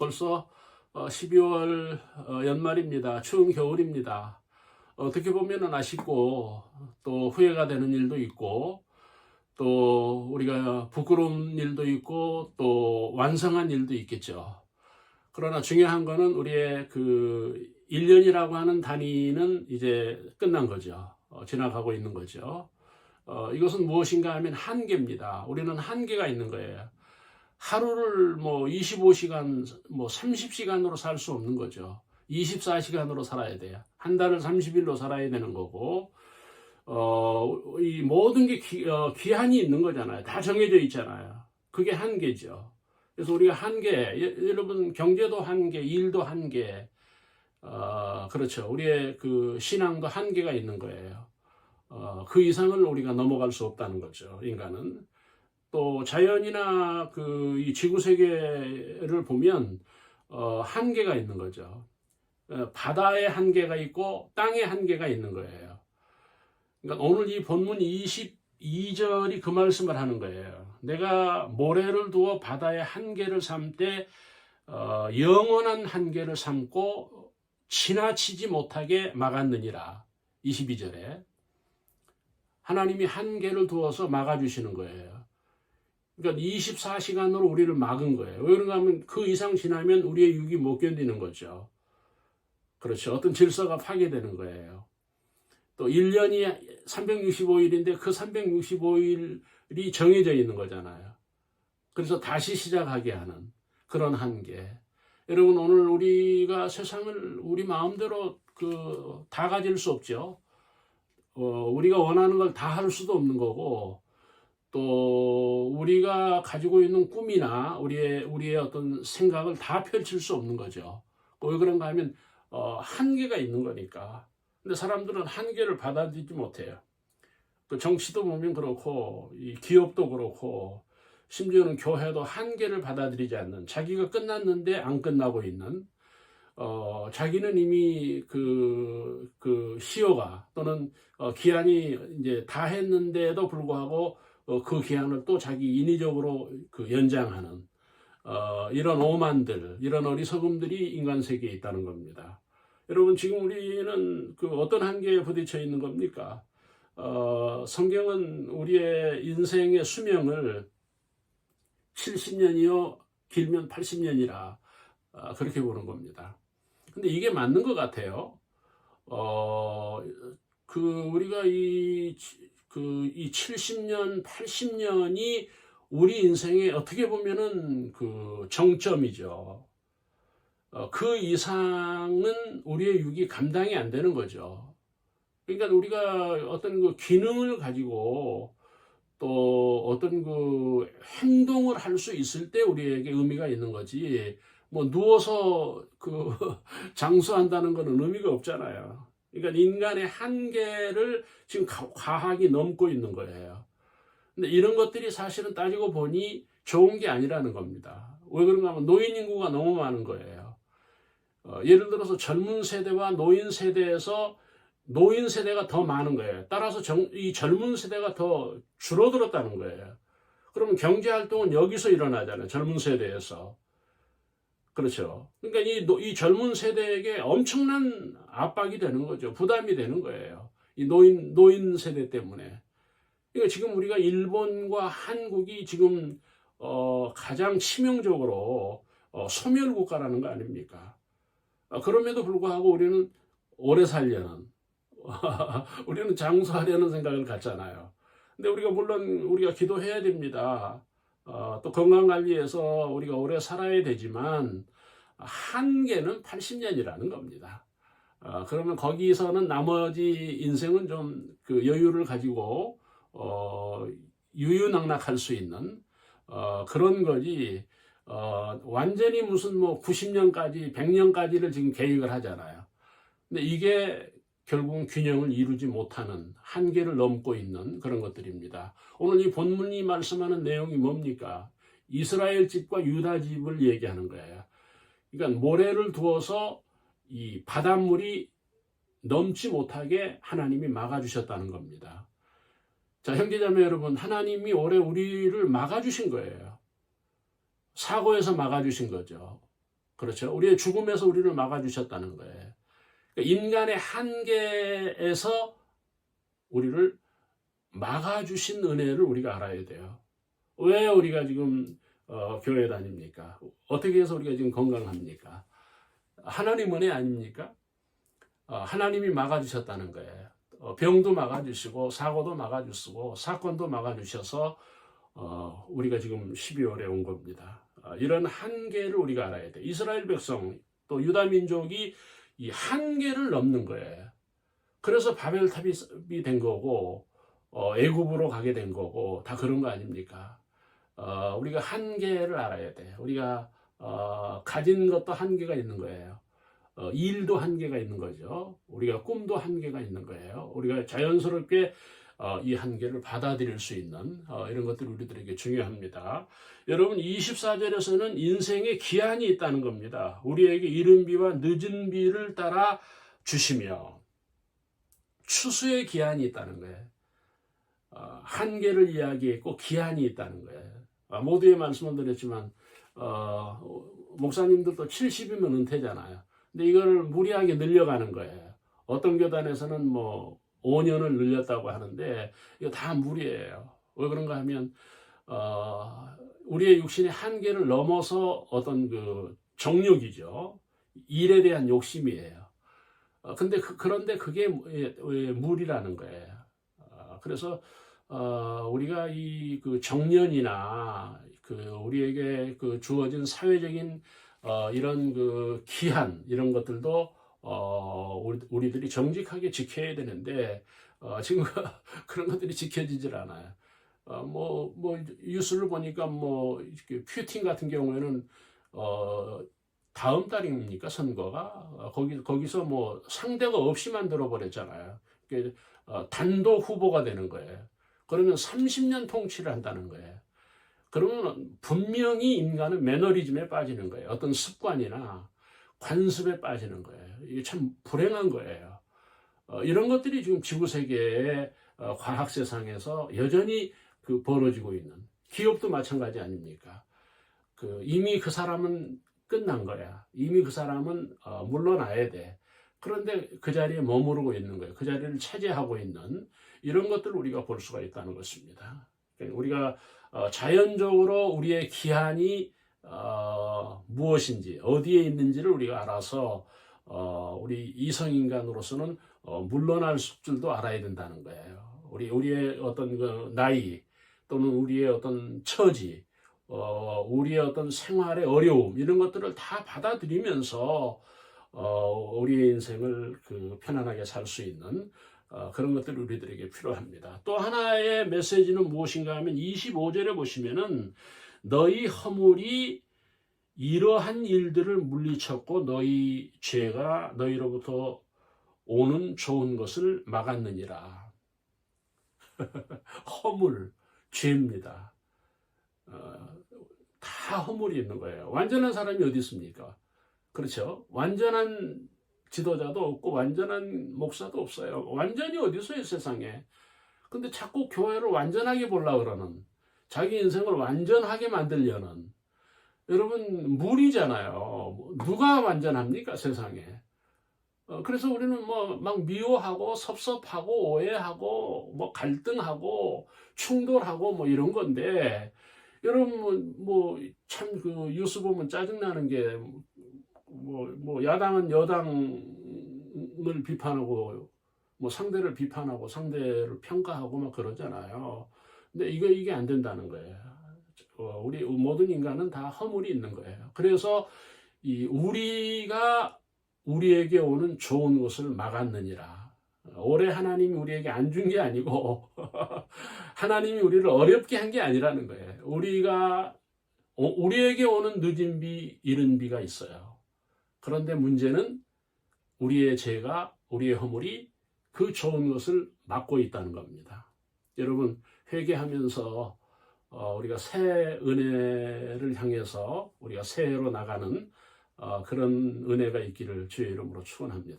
벌써 12월 연말입니다. 추운 겨울입니다. 어떻게 보면은 아쉽고 또 후회가 되는 일도 있고 또 우리가 부끄러운 일도 있고 또 완성한 일도 있겠죠. 그러나 중요한 거는 우리의 그 1년이라고 하는 단위는 이제 끝난 거죠. 지나가고 있는 거죠. 이것은 무엇인가 하면 한계입니다. 우리는 한계가 있는 거예요. 하루를 뭐 25시간, 뭐 30시간으로 살 수 없는 거죠. 24시간으로 살아야 돼요. 한 달을 30일로 살아야 되는 거고, 이 모든 게 기한이 있는 거잖아요. 다 정해져 있잖아요. 그게 한계죠. 그래서 우리가 한계, 여러분 경제도 한계, 일도 한계, 그렇죠. 우리의 그 신앙도 한계가 있는 거예요. 그 이상을 우리가 넘어갈 수 없다는 거죠. 인간은. 또 자연이나 그 이 지구 세계를 보면 한계가 있는 거죠. 바다의 한계가 있고 땅의 한계가 있는 거예요. 그러니까 오늘 이 본문 22절이 그 말씀을 하는 거예요. 내가 모래를 두어 바다의 한계를 삼되 영원한 한계를 삼고 지나치지 못하게 막았느니라. 22절에 하나님이 한계를 두어서 막아주시는 거예요. 그러니까 24시간으로 우리를 막은 거예요. 왜 그런가 하면 그 이상 지나면 우리의 육이 못 견디는 거죠. 그렇죠. 어떤 질서가 파괴되는 거예요. 또 1년이 365일인데 그 365일이 정해져 있는 거잖아요. 그래서 다시 시작하게 하는 그런 한계. 여러분 오늘 우리가 세상을 우리 마음대로 다 가질 수 없죠. 우리가 원하는 걸 다 할 수도 없는 거고 또 우리가 가지고 있는 꿈이나 우리의 어떤 생각을 다 펼칠 수 없는 거죠. 왜 그런가 하면 한계가 있는 거니까. 근데 사람들은 한계를 받아들이지 못해요. 그 정치도 보면 그렇고 이 기업도 그렇고 심지어는 교회도 한계를 받아들이지 않는, 자기가 끝났는데 안 끝나고 있는, 자기는 이미 그 시효가 또는 기한이 이제 다 했는데도 불구하고 그 기한을 또 자기 인위적으로 연장하는 이런 오만들, 이런 어리석음들이 인간 세계에 있다는 겁니다. 여러분 지금 우리는 어떤 한계에 부딪혀 있는 겁니까? 성경은 우리의 인생의 수명을 70년이요 길면 80년이라 그렇게 보는 겁니다. 근데 이게 맞는 것 같아요. 우리가 이 70년, 80년이 우리 인생에 어떻게 보면은 정점이죠. 그 이상은 우리의 육이 감당이 안 되는 거죠. 그러니까 우리가 어떤 기능을 가지고 또 어떤 행동을 할 수 있을 때 우리에게 의미가 있는 거지, 뭐 누워서 장수한다는 것은 의미가 없잖아요. 그러니까 인간의 한계를 지금 과학이 넘고 있는 거예요. 근데 이런 것들이 사실은 따지고 보니 좋은 게 아니라는 겁니다. 왜 그런가 하면 노인 인구가 너무 많은 거예요. 예를 들어서 젊은 세대와 노인 세대에서 노인 세대가 더 많은 거예요. 따라서 이 젊은 세대가 더 줄어들었다는 거예요. 그러면 경제 활동은 여기서 일어나잖아요. 젊은 세대에서. 그렇죠. 그러니까 이 젊은 세대에게 엄청난 압박이 되는 거죠. 부담이 되는 거예요. 이 노인 세대 때문에. 그러니까 지금 우리가 일본과 한국이 지금 가장 치명적으로 소멸 국가라는 거 아닙니까? 그럼에도 불구하고 우리는 오래 살려는 우리는 장수하려는 생각을 갖잖아요. 근데 물론 우리가 기도해야 됩니다. 또 건강관리해서 우리가 오래 살아야 되지만 한계는 80년이라는 겁니다. 그러면 거기서는 나머지 인생은 좀 여유를 가지고 유유낙낙할 수 있는 그런 거지, 완전히 무슨 90년까지 100년까지를 지금 계획을 하잖아요. 근데 이게 결국은 균형을 이루지 못하는, 한계를 넘고 있는 그런 것들입니다. 오늘 이 본문이 말씀하는 내용이 뭡니까? 이스라엘 집과 유다 집을 얘기하는 거예요. 그러니까 모래를 두어서 이 바닷물이 넘지 못하게 하나님이 막아주셨다는 겁니다. 자, 형제자매 여러분, 하나님이 올해 우리를 막아주신 거예요. 사고에서 막아주신 거죠. 그렇죠? 우리의 죽음에서 우리를 막아주셨다는 거예요. 그러니까 인간의 한계에서 우리를 막아주신 은혜를 우리가 알아야 돼요. 왜 우리가 지금 교회 다닙니까? 어떻게 해서 우리가 지금 건강합니까? 하나님 은혜 아닙니까? 하나님이 막아주셨다는 거예요. 병도 막아주시고 사고도 막아주시고 사건도 막아주셔서 우리가 지금 12월에 온 겁니다. 이런 한계를 우리가 알아야 돼. 이스라엘 백성 또 유다 민족이 이 한계를 넘는 거예요. 그래서 바벨탑이 된 거고 애굽으로 가게 된 거고 다 그런 거 아닙니까? 우리가 한계를 알아야 돼. 우리가 가진 것도 한계가 있는 거예요. 일도 한계가 있는 거죠. 우리가 꿈도 한계가 있는 거예요. 우리가 자연스럽게 이 한계를 받아들일 수 있는 이런 것들이 우리들에게 중요합니다. 여러분 24절에서는 인생에 기한이 있다는 겁니다. 우리에게 이른 비와 늦은 비를 따라 주시며 추수의 기한이 있다는 거예요. 한계를 이야기했고 기한이 있다는 거예요. 모두의 말씀을 드렸지만 목사님들도 70이면 은퇴잖아요. 근데 이걸 무리하게 늘려가는 거예요. 어떤 교단에서는 뭐 5년을 늘렸다고 하는데 이거 다 무리예요. 왜 그런가 하면 우리의 육신의 한계를 넘어서 어떤 그 정욕이죠. 일에 대한 욕심이에요. 그런데 그게 무리라는 거예요. 그래서 우리가 이 그 정년이나 그 우리에게 그 주어진 사회적인 이런 그 기한 이런 것들도 우리들이 정직하게 지켜야 되는데 지금 그런 것들이 지켜지질 않아요. 뭐 뉴스를 보니까 뭐 푸틴 같은 경우에는 다음 달입니까 선거가 거기서 뭐 상대가 없이 만들어 버렸잖아요. 단독 후보가 되는 거예요. 그러면 30년 통치를 한다는 거예요. 그러면 분명히 인간은 매너리즘에 빠지는 거예요. 어떤 습관이나 관습에 빠지는 거예요. 이게 참 불행한 거예요. 이런 것들이 지금 지구세계의 과학 세상에서 여전히 벌어지고 있는, 기업도 마찬가지 아닙니까? 이미 그 사람은 끝난 거야. 이미 그 사람은 물러나야 돼. 그런데 그 자리에 머무르고 있는 거예요. 그 자리를 차지하고 있는 이런 것들을 우리가 볼 수가 있다는 것입니다. 우리가 자연적으로 우리의 기한이 무엇인지 어디에 있는지를 우리가 알아서 우리 이성인간으로서는 물러날 줄도 알아야 된다는 거예요. 우리의 어떤 그 나이 또는 우리의 어떤 처지, 우리의 어떤 생활의 어려움 이런 것들을 다 받아들이면서 우리의 인생을 편안하게 살 수 있는 그런 것들이 우리들에게 필요합니다. 또 하나의 메시지는 무엇인가 하면 25절에 보시면은 너희 허물이 이러한 일들을 물리쳤고 너희 죄가 너희로부터 오는 좋은 것을 막았느니라. 허물, 죄입니다. 다 허물이 있는 거예요. 완전한 사람이 어디 있습니까? 그렇죠? 완전한 지도자도 없고 완전한 목사도 없어요. 완전히 어디 있어요 세상에. 근데 자꾸 교회를 완전하게 보려고 그러는, 자기 인생을 완전하게 만들려는, 여러분 무리잖아요. 누가 완전합니까 세상에. 그래서 우리는 뭐 막 미워하고 섭섭하고 오해하고 뭐 갈등하고 충돌하고 뭐 이런 건데, 여러분 뭐 참 뉴스 보면 짜증나는 게 뭐 야당은 여당을 비판하고 뭐 상대를 비판하고 상대를 평가하고 막 그러잖아요. 근데 이게 안 된다는 거예요. 우리 모든 인간은 다 허물이 있는 거예요. 그래서 우리가 우리에게 오는 좋은 것을 막았느니라. 올해 하나님이 우리에게 안 준 게 아니고 하나님이 우리를 어렵게 한 게 아니라는 거예요. 우리에게 오는 늦은 비, 이른 비가 있어요. 그런데 문제는 우리의 죄가, 우리의 허물이 그 좋은 것을 막고 있다는 겁니다. 여러분 회개하면서 우리가 새 은혜를 향해서 우리가 새해로 나가는 그런 은혜가 있기를 주의 이름으로 축원합니다.